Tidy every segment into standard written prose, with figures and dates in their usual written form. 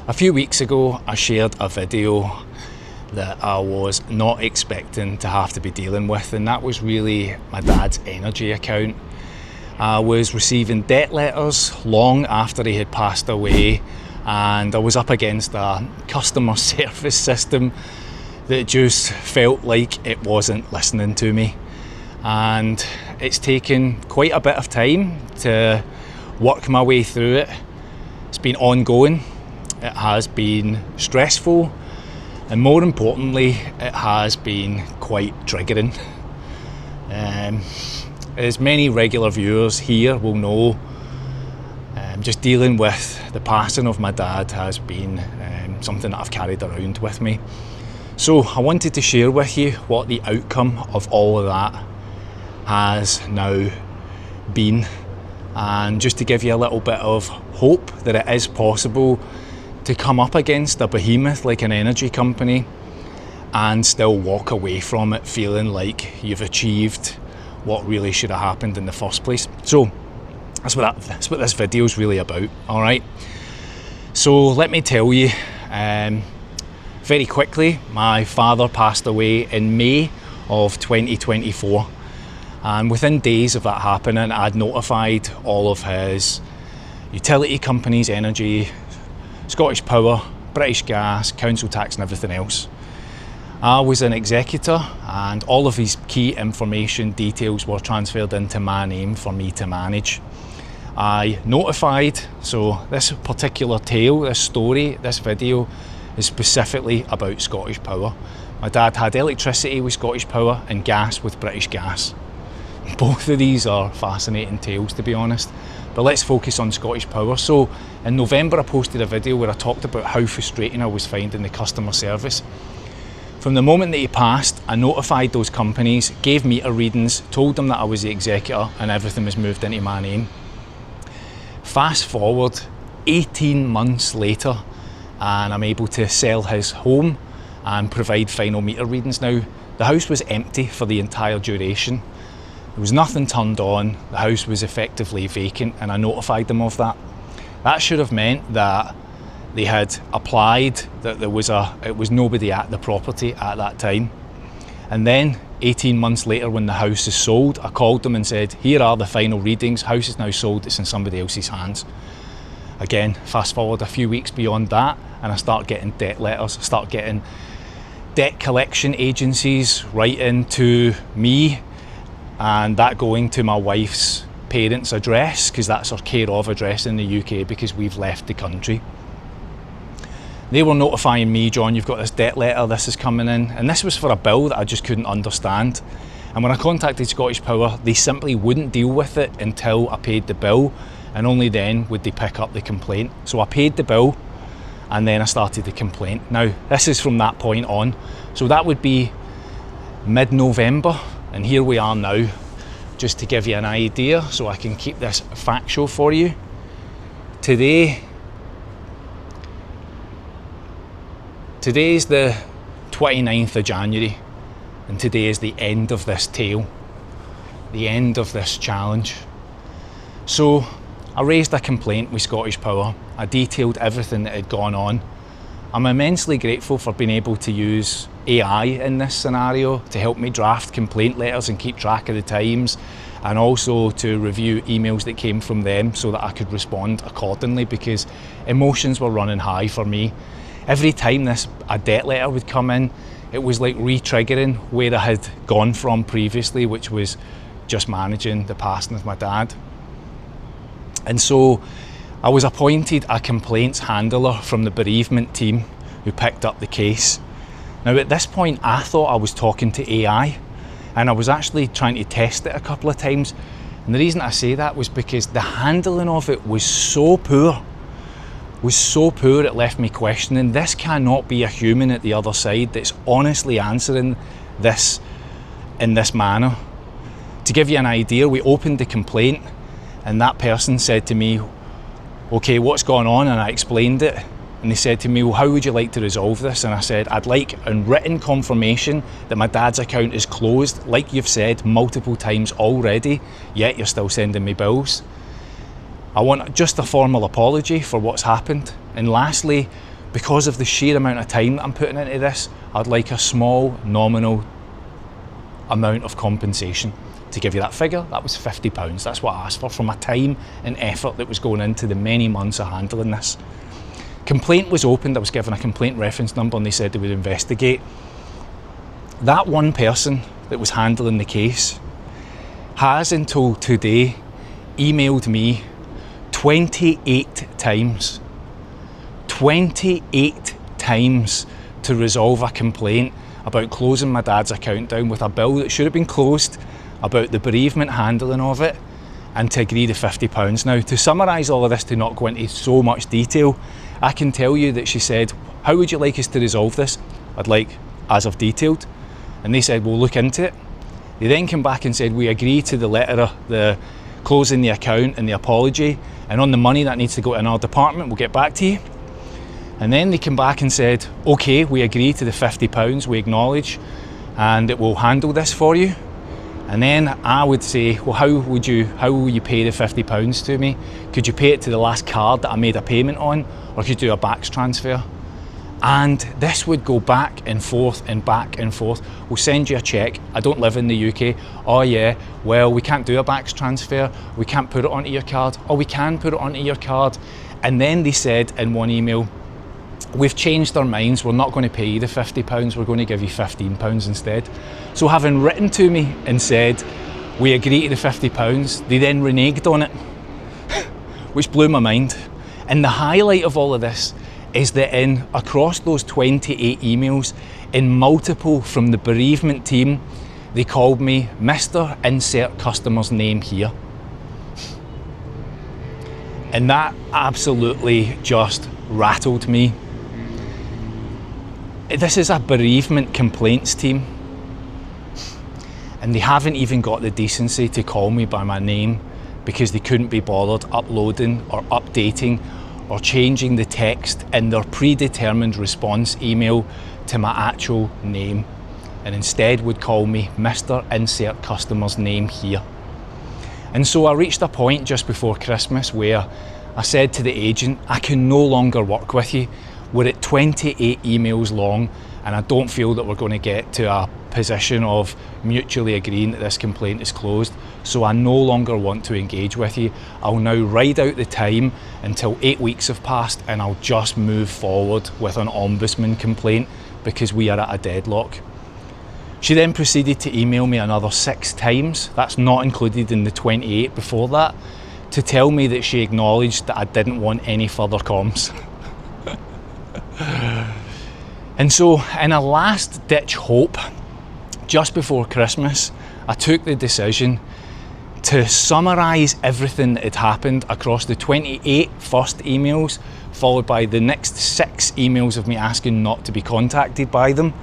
A few weeks ago, I shared a video that I was not expecting to have to be dealing with, and that was really my dad's energy account. I was receiving debt letters long after he had passed away, and I was up against a customer service system that just felt like it wasn't listening to me. And it's taken quite a bit of time to work my way through it. It's been ongoing. It has been stressful, and more importantly, it has been quite triggering. As many regular viewers here will know, just dealing with the passing of my dad has been something that I've carried around with me. So I wanted to share with you what the outcome of all of that has now been, and just to give you a little bit of hope that it is possible to come up against a behemoth like an energy company and still walk away from it feeling like you've achieved what really should have happened in the first place. So that's what this video is really about. All right, so let me tell you very quickly, my father passed away in May of 2024, and within days of that happening, I'd notified all of his utility companies, energy, Scottish Power, British Gas, council tax and everything else. I was an executor, and all of his key information details were transferred into my name for me to manage. I notified, so this particular tale, this story, this video is specifically about Scottish Power. My dad had electricity with Scottish Power and gas with British Gas. Both of these are fascinating tales, to be honest, but let's focus on Scottish Power. So in November I posted a video where I talked about how frustrating I was finding the customer service. From the moment that he passed, I notified those companies, gave meter readings, told them that I was the executor and everything was moved into my name. Fast forward 18 months later, and I'm able to sell his home and provide final meter readings. Now, the house was empty for the entire duration. There was nothing turned on, the house was effectively vacant, and I notified them of that. That should have meant that they had applied, that it was nobody at the property at that time. And then 18 months later, when the house is sold, I called them and said, here are the final readings, house is now sold, it's in somebody else's hands. Again, fast forward a few weeks beyond that, and I start getting debt letters, start getting debt collection agencies writing to me, and that going to my wife's parents' address, because that's her care of address in the UK, because we've left the country. They were notifying me, John, you've got this debt letter, this is coming in, and this was for a bill that I just couldn't understand. And when I contacted Scottish Power, they simply wouldn't deal with it until I paid the bill, and only then would they pick up the complaint. So I paid the bill, and then I started the complaint. Now, this is from that point on, so that would be mid-November, and here we are now. Just to give you an idea, so I can keep this factual for you. Today's the 29th of January, and today is the end of this tale, the end of this challenge. So I raised a complaint with Scottish Power. I detailed everything that had gone on. I'm immensely grateful for being able to use AI in this scenario to help me draft complaint letters and keep track of the times, and also to review emails that came from them so that I could respond accordingly, because emotions were running high for me. Every time a debt letter would come in, it was like re-triggering where I had gone from previously, which was just managing the passing of my dad. And so I was appointed a complaints handler from the bereavement team who picked up the case. Now at this point I thought I was talking to AI, and I was actually trying to test it a couple of times, and the reason I say that was because the handling of it was so poor. It left me questioning, this cannot be a human at the other side that's honestly answering this in this manner. To give you an idea, we opened the complaint and that person said to me, okay, what's going on? And I explained it, and they said to me, well, how would you like to resolve this? And I said, I'd like a written confirmation that my dad's account is closed, like you've said multiple times already, yet you're still sending me bills. I want just a formal apology for what's happened. And lastly, because of the sheer amount of time that I'm putting into this, I'd like a small nominal amount of compensation. To give you that figure, that was £50. That's what I asked for my time and effort that was going into the many months of handling this. Complaint was opened, I was given a complaint reference number and they said they would investigate. That one person that was handling the case has until today emailed me 28 times. 28 times to resolve a complaint about closing my dad's account down with a bill that should have been closed, about the bereavement handling of it, and to agree to £50. Now, to summarise all of this, to not go into so much detail, I can tell you that she said, how would you like us to resolve this? I'd like, as I've detailed. And they said, we'll look into it. They then came back and said, we agree to the letter, the closing the account and the apology, and on the money that needs to go to another department, we'll get back to you. And then they came back and said, okay, we agree to the £50, we acknowledge, and it will handle this for you. And then I would say, well, how will you pay the £50 to me? Could you pay it to the last card that I made a payment on, or could you do a BACS transfer? And this would go back and forth and back and forth. We'll send you a cheque. I don't live in the UK. Oh yeah, well, we can't do a BACS transfer. We can't put it onto your card. Oh, we can put it onto your card. And then they said in one email, we've changed our minds, we're not going to pay you the £50, we're going to give you £15 instead. So having written to me and said, we agree to the £50, they then reneged on it, which blew my mind. And the highlight of all of this is that across those 28 emails, in multiple from the bereavement team, they called me Mr. Insert Customer's Name here. And that absolutely just rattled me. This is a bereavement complaints team, and they haven't even got the decency to call me by my name because they couldn't be bothered uploading or updating or changing the text in their predetermined response email to my actual name, and instead would call me Mr. Insert Customer's Name here. And so I reached a point just before Christmas where I said to the agent, I can no longer work with you. We're at 28 emails long, and I don't feel that we're going to get to a position of mutually agreeing that this complaint is closed, so I no longer want to engage with you. I'll now ride out the time until 8 weeks have passed, and I'll just move forward with an ombudsman complaint because we are at a deadlock. She then proceeded to email me another 6 times, that's not included in the 28 before that, to tell me that she acknowledged that I didn't want any further comms. And so, in a last ditch hope, just before Christmas, I took the decision to summarise everything that had happened across the 28 first emails, followed by the next 6 emails of me asking not to be contacted by them,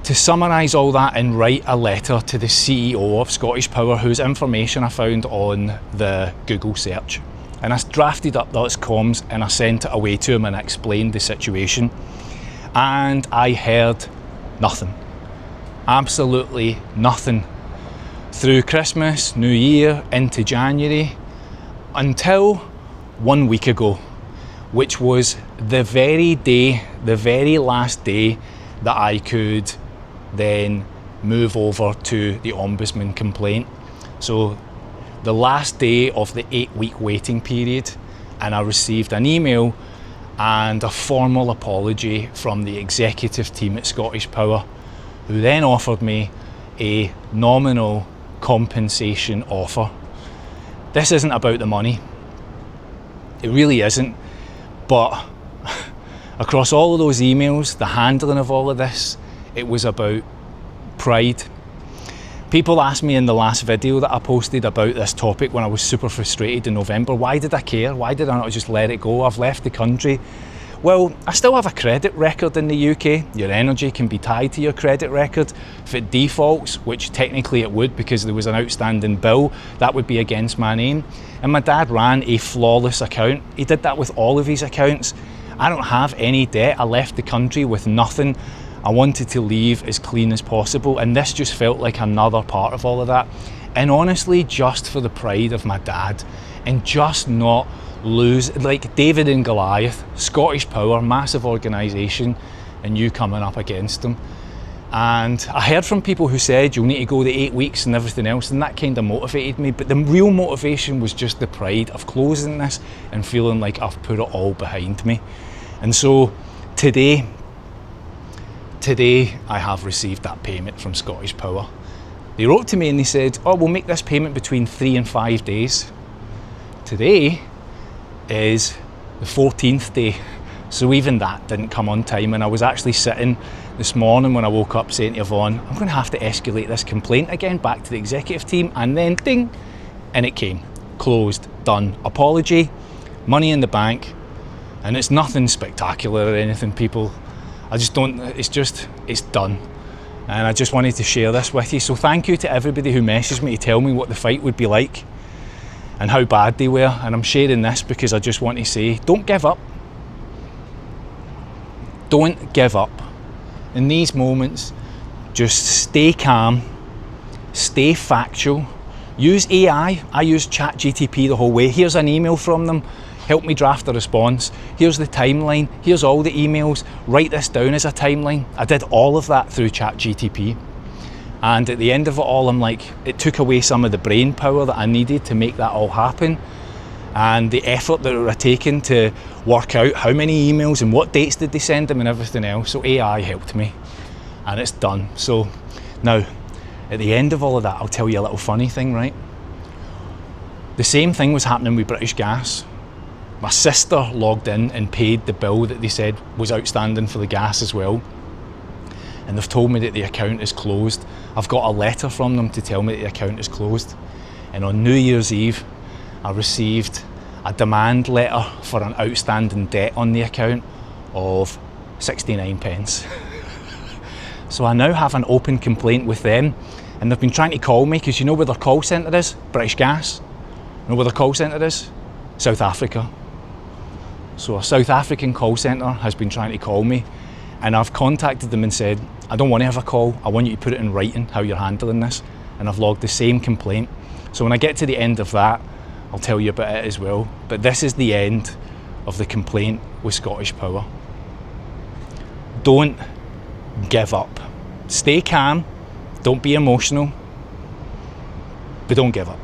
to summarise all that and write a letter to the CEO of Scottish Power, whose information I found on the Google search. And I drafted up those comms and I sent it away to him and I explained the situation. And I heard nothing. Absolutely nothing. Through Christmas, New Year, into January, until 1 week ago, which was the very day, the very last day that I could then move over to the ombudsman complaint. So the last day of the 8-week waiting period, and I received an email and a formal apology from the executive team at Scottish Power, who then offered me a nominal compensation offer. This isn't about the money, it really isn't, but across all of those emails, the handling of all of this, it was about pride. People asked me in the last video that I posted about this topic when I was super frustrated in November, why did I care? Why did I not just let it go? I've left the country. Well, I still have a credit record in the UK. Your energy can be tied to your credit record. If it defaults, which technically it would because there was an outstanding bill, that would be against my name. And my dad ran a flawless account. He did that with all of his accounts. I don't have any debt. I left the country with nothing. I wanted to leave as clean as possible, and this just felt like another part of all of that. And honestly, just for the pride of my dad and just not lose, like David and Goliath, Scottish Power, massive organisation, and you coming up against them. And I heard from people who said you'll need to go the 8 weeks and everything else, and that kind of motivated me. But the real motivation was just the pride of closing this and feeling like I've put it all behind me. And so today I have received that payment from Scottish Power. They wrote to me and they said, oh, we'll make this payment between 3 and 5 days. Today is the 14th day, so even that didn't come on time. And I was actually sitting this morning when I woke up saying to Yvonne, I'm going to have to escalate this complaint again back to the executive team, and then ding, and it came. Closed, done. Apology, money in the bank, and it's nothing spectacular or anything, people. I just don't, it's done. And I just wanted to share this with you. So thank you to everybody who messaged me to tell me what the fight would be like and how bad they were. And I'm sharing this because I just want to say, don't give up. Don't give up. In these moments, just stay calm, stay factual, use AI. I used ChatGTP the whole way. Here's an email from them, help me draft a response. Here's the timeline, here's all the emails, write this down as a timeline. I did all of that through ChatGTP. And at the end of it all, I'm like, it took away some of the brain power that I needed to make that all happen. And the effort that it would have taken to work out how many emails and what dates did they send them and everything else. So AI helped me, and it's done. So now, at the end of all of that, I'll tell you a little funny thing, right? The same thing was happening with British Gas. My sister logged in and paid the bill that they said was outstanding for the gas as well. And they've told me that the account is closed. I've got a letter from them to tell me that the account is closed. And on New Year's Eve, I received a demand letter for an outstanding debt on the account of 69 pence. So I now have an open complaint with them, and they've been trying to call me, because you know where their call centre is? British Gas. You know where their call centre is? South Africa. So a South African call centre has been trying to call me, and I've contacted them and said, I don't want to have a call, I want you to put it in writing how you're handling this. And I've logged the same complaint. So when I get to the end of that, I'll tell you about it as well. But this is the end of the complaint with Scottish Power. Don't give up. Stay calm, don't be emotional, but don't give up.